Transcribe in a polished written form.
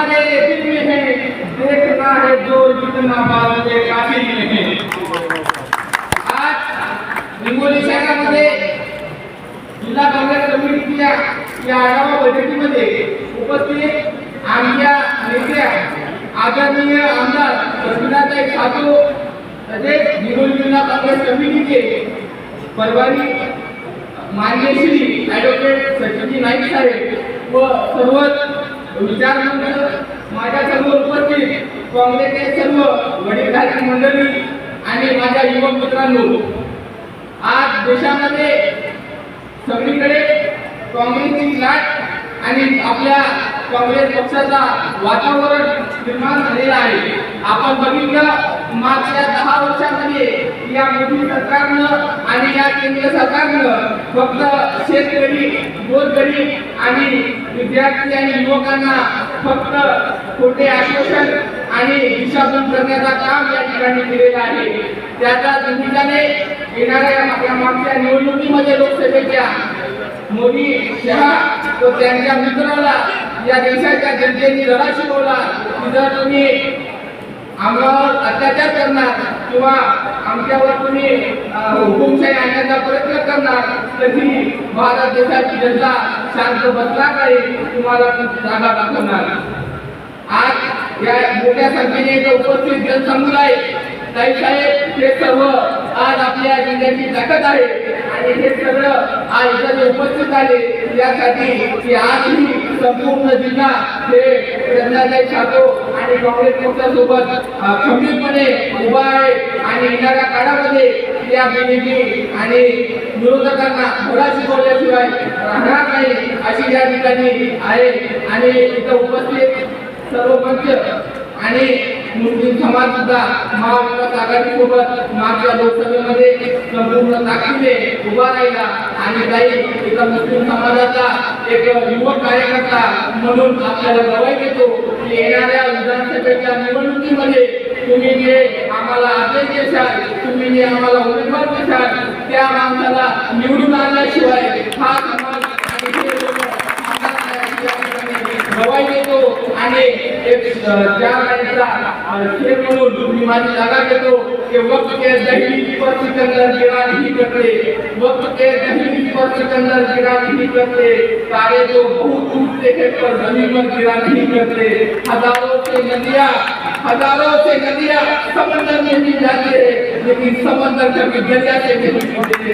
हमारे दिल में है, देखना है जो जितना बादल काबिल में है। आज हिंगोली शहरामध्ये जिल्हा काँग्रेस कमिटीच्या या आढावा बैठकीमध्ये उपस्थित आमच्या नेत्या आदरणीय आमदार रघुनाथताई ठाकूर तसेच हिंगोली जिल्हा काँग्रेस कमिटीचे प्रभारी माननीय श्री ॲडव्होकेट सचिनजी नाईक साहेब व सर्व विचारवंत माझ्या सर्व उपस्थित काँग्रेसचे सर्व वडीलधारी मंडळी आणि माझ्या युवक मित्रांनो, आज देशामध्ये सगळीकडे काँग्रेसची लाट आणि आपल्या काँग्रेस पक्षाचा वातावरण निर्माण झालेला आहे। आपण बघितलं मागच्या 10 वर्षांमध्ये या मोदी सरकारनं आणि या केंद्र सरकारनं फक्त शेतकरी, गोरगरीब आणि विद्यार्थी आणि युवकांना फक्त खोटे आश्वासन आणि दिशाभूल करण्याचा काम या ठिकाणी केलेलं आहे। त्याचा निमित्ताने येणाऱ्या मागच्या निवडणुकीमध्ये लोकसभेच्या मोदी शहा व त्यांच्या मित्राला या देशाच्या जनतेने लढा शिकवला की जर तुम्ही आम्हावर अत्याचार करणार किंवा आमच्यावर तुम्ही हुकुमशाही आणण्याचा प्रयत्न करणार तरी भारत देशाची जनता शांत बसणार नाही, तुम्हाला जागा दाखवणार। आज या मोठ्या संख्येने उपस्थित जनसमुदाय ताई साहेब हे सर्व आज आपल्या जिल्ह्याची ताकद आहे आणि हे सगळं आज इथे उपस्थित झाले यासाठी की आजही संपूर्ण जिल्हा हे रघुनाथताई ठाकूर आणि काँग्रेस पक्षासोबत खंबीरपणे उभा आहे आणि येणाऱ्या काळामध्ये या बीजेपी आणि विरोधकांना धडा शिकवल्याशिवाय राहणार नाही अशी या ठिकाणी आहे। आणि इथं उपस्थित सर्व मंच आणि मुस्लिम समाज सुद्धा महाविकास आघाडीसोबत मागच्या लोकसभेमध्ये संपूर्ण ताकदीने उभा राहिला आणि काही एका मुस्लिम समाजाचा एक युवक कार्यकर्ता म्हणून आपल्याला गवाही देतो की येणाऱ्या विधानसभेच्या निवडणुकीमध्ये तुम्ही जे आम्हाला आदेश देशाल, तुम्ही जे आम्हाला उमेदवार देशाल त्या माणसाला निवडून आणल्याशिवाय हा समाज गवाही देतो आणि ज्या शेर म्हणून तुम्ही माझी जागा देतो कि वक्त के दहलीज पर सिकंदर गिरा नहीं करते, वक्त के दहलीज पर सिकंदर गिरा नहीं करते, तारे जो बहुत ऊंचे हैं पर जमीन पर गिरा नहीं करते। हजारों से नदियां समंदर में मिल जाते हैं लेकिन समंदर कभी दरिया से नहीं मिलते।